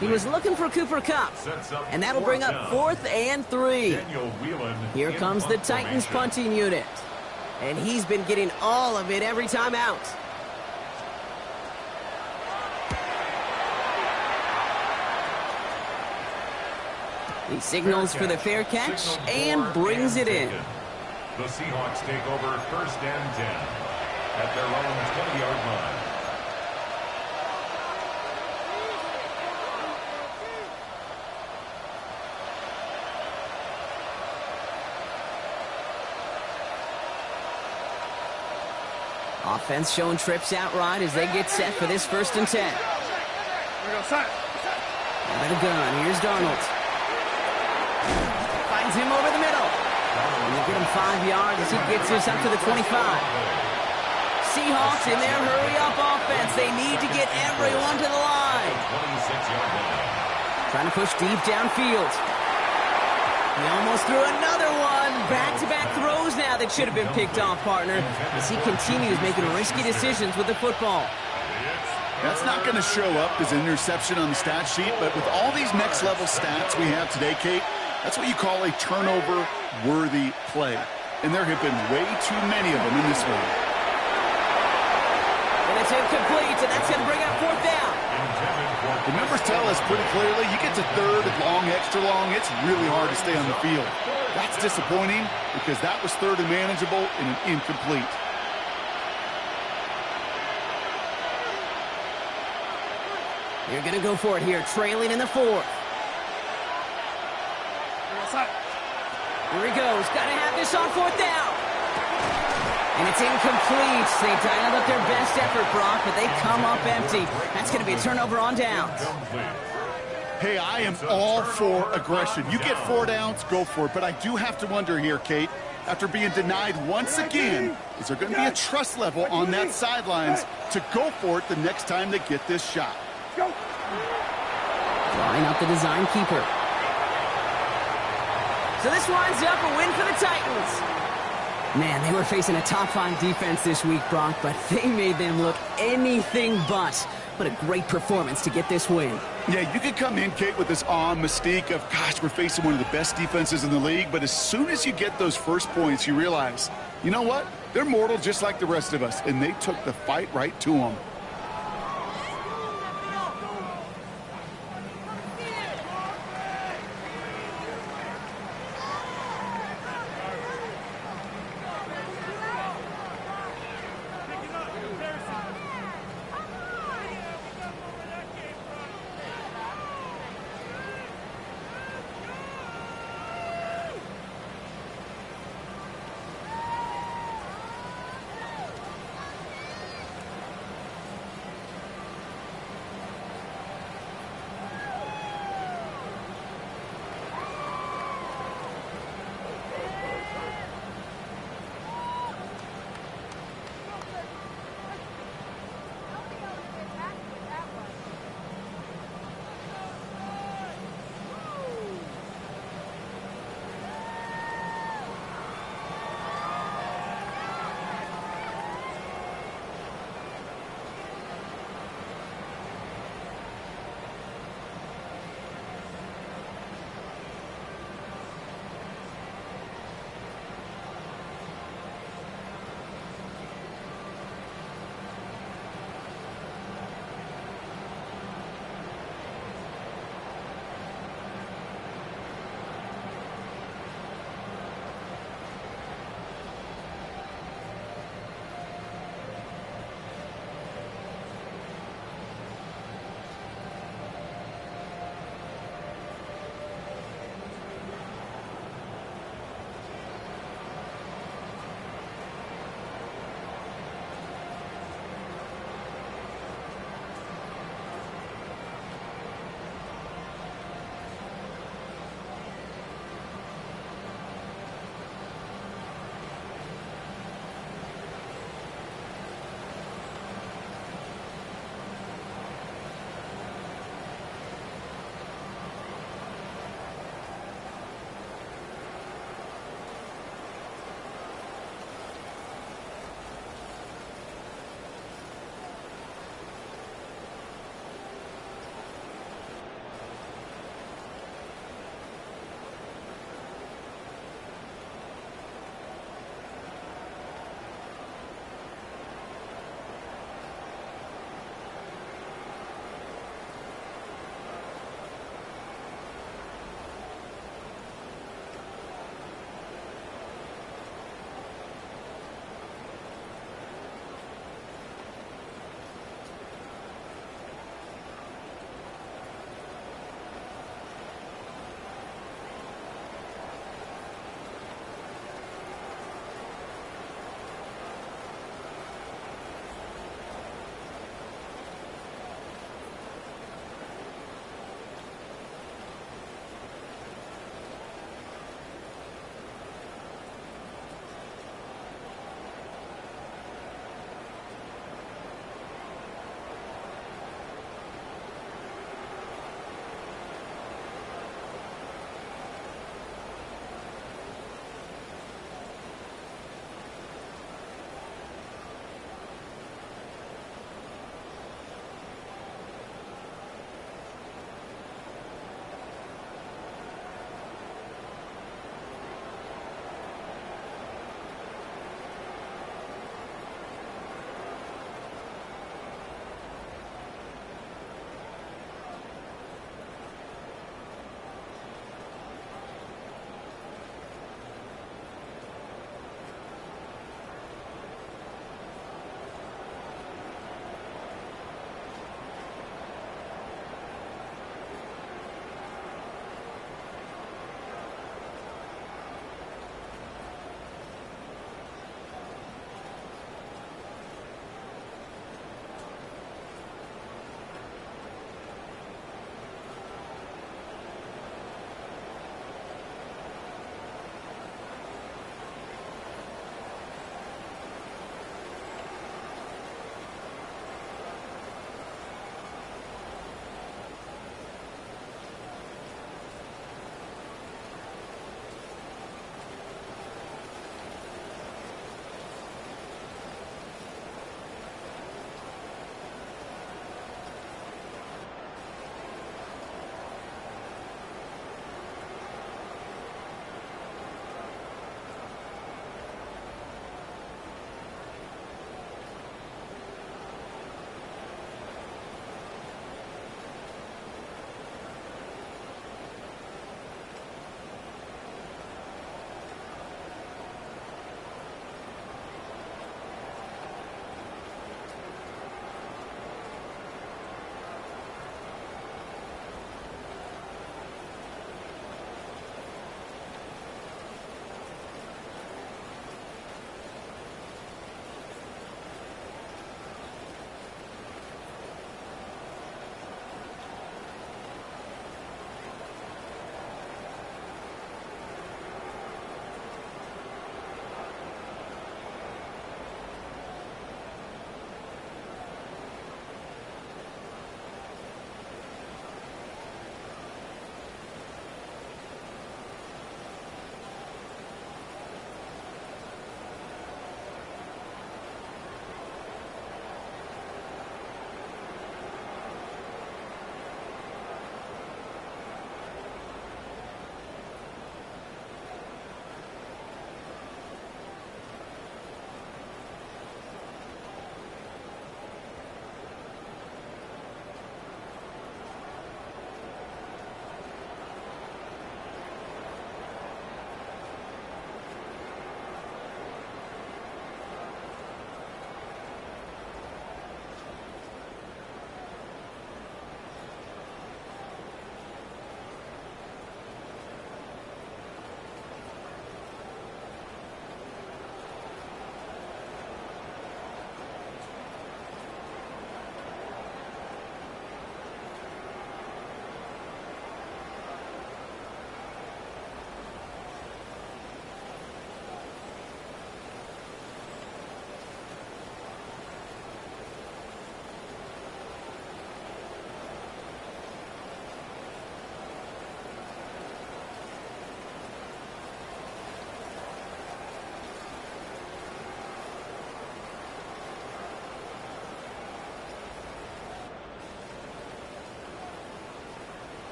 He was looking for Cooper Kupp, and that'll bring up 4th and 3. Here comes the Titans punting unit, and he's been getting all of it every time out. He signals for the fair catch and brings it in. The Seahawks take over 1st and 10 at their own 20-yard line. Offense showing trips out right as they get set for this 1st and 10. Out of the gun, here's Darnold. Finds him over the middle. He'll get him 5 yards as he gets this up to the 25. Seahawks in their hurry-up offense. They need to get everyone to the line. 26-yard line. Trying to push deep downfield. He almost threw another one. Back-to-back throws now that should have been picked off, partner, as he continues making risky decisions with the football. That's not going to show up as an interception on the stat sheet, but with all these next-level stats we have today, Kate, that's what you call a turnover-worthy play. And there have been way too many of them in this one. And it's incomplete, and that's going to bring up 4th down. The numbers tell us pretty clearly, you get to 3rd and long, extra long, it's really hard to stay on the field. That's disappointing because that was 3rd and manageable and an incomplete. You're going to go for it here, trailing in the 4th. Here he goes. Got to have this on 4th down. And it's incomplete. They dialed up their best effort, Brock, but they come up empty. That's going to be a turnover on downs. Hey, I am all for aggression. You get 4 downs, go for it. But I do have to wonder here, Kate, after being denied once again, is there going to be a trust level on that sidelines to go for it the next time they get this shot? Drawing up the design keeper. So this winds up a win for the Titans. Man, they were facing a top-5 defense this week, Brock, but they made them look anything but. What a great performance to get this win. Yeah, you could come in, Kate, with this awe and mystique of, gosh, we're facing one of the best defenses in the league, but as soon as you get those first points, you realize, you know what? They're mortal just like the rest of us, and they took the fight right to them.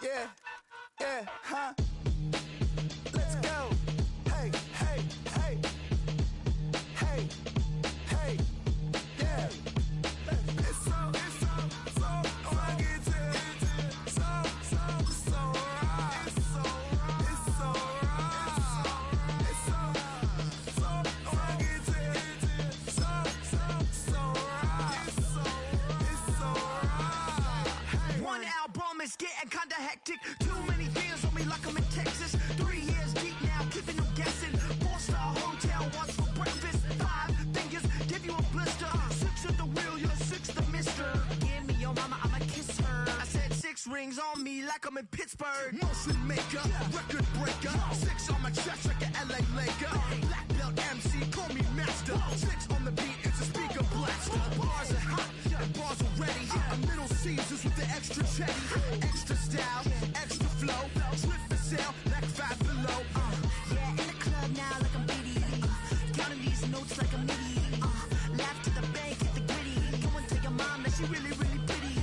Yeah, yeah, huh? Let's go. Hey, hey, hey. Hey, hey, yeah. It's so rugged. So right. It's so right. It's so rugged. It's so right. One album is getting kinda hectic. Too many fans on me like I'm in Texas. 3 years deep now, keeping them guessing. 4-star hotel, once for breakfast. 5 fingers, give you a blister. 6 at the wheel, you're 6 the mister. Give me your mama, I'ma kiss her. I said 6 rings on me like I'm in Pittsburgh. Motion maker, record breaker. 6 on my chest like an LA Laker. Black belt MC, call me master. 6 on the beat, it's a speaker blaster. Bars are hot, and bars are ready. A Middle Caesars with the extra chetty. Extra style, extra flow. Drip for sale, like 5 below. Yeah, in the club now like I'm BD. Counting these notes like a MIDI. Laugh to the bank, hit the gritty. Go and tell your mom that she really, really pretty.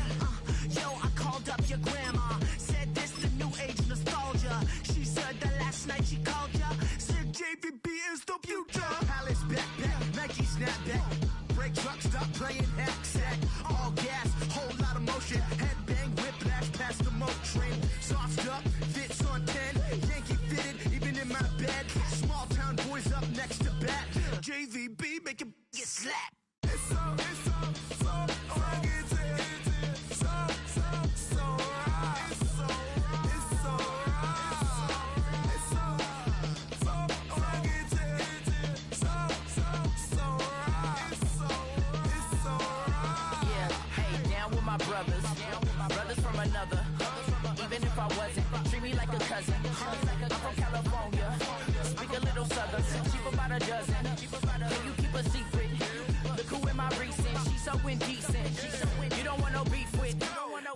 Yo, I called up your grandma. Said this the new age nostalgia. She said that last night she called ya. Said JVB is the future. Palace backpack, Nike snapback. Break truck, stop playing hack sack. All gas, whole lot of motion. Headbang, whiplash past the moat train. Sauced up, fits on 10. Yankee fitted, even in my bed. Small town boys up next to bat. JVB, make it get slapped. It's so rugged. So right. It's so right. It's so right. It's so rugged. So right. It's so right. Yeah, hey, down with my brothers. Brothers from another. Even if I wasn't, treat me like a cousin. I'm from California. Speak a little southern. Cheap about a dozen. Can you keep a secret? Look who am I recent? She's so indecent. You don't want no beef with.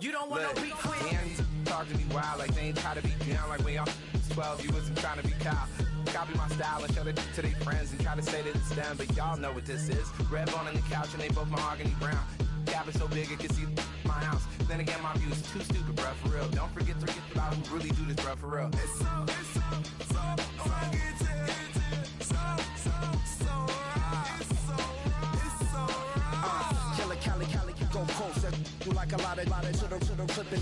You don't want no beef with. Damn, talk to me wild like they ain't try to be down. Like when y'all 12, you wasn't trying to be Kyle. Copy my style and show it to their friends and try to say that it's them, but y'all know what this is. Red bone on the couch and they both mahogany brown. Cabin so big it can see my house. Then again, my views too stupid, bruh, for real. Don't forget about who really do this, bruh, for real. It's so rugged. So right. It's so right. Killer Cali, go closer. You like a lot of to the clipping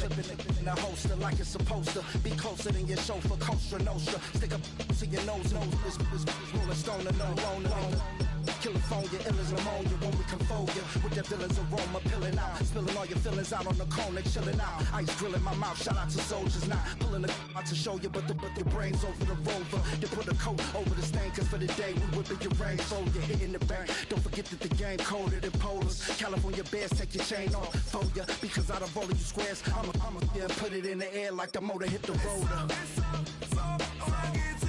in the holster like it's supposed to be closer than your chauffeur, Costa Nostra. Stick up to your nose, this rolling stone and no. California, ill as pneumonia when we can fold ya. With that villain's aroma, pilling out. Spilling all your feelings out on the corner, chilling out. Ice grilling my mouth, shout out to soldiers. Not pulling the out to show you, but the brains over the rover. They put a coat over the stain, cause for the day we whipping your rain. So you're hitting the bank. Don't forget that the game colder than polars. California bears, take your chain off for ya. Because out of all of you squares, I'ma put it in the air like the motor hit the rotor. It's so rugged.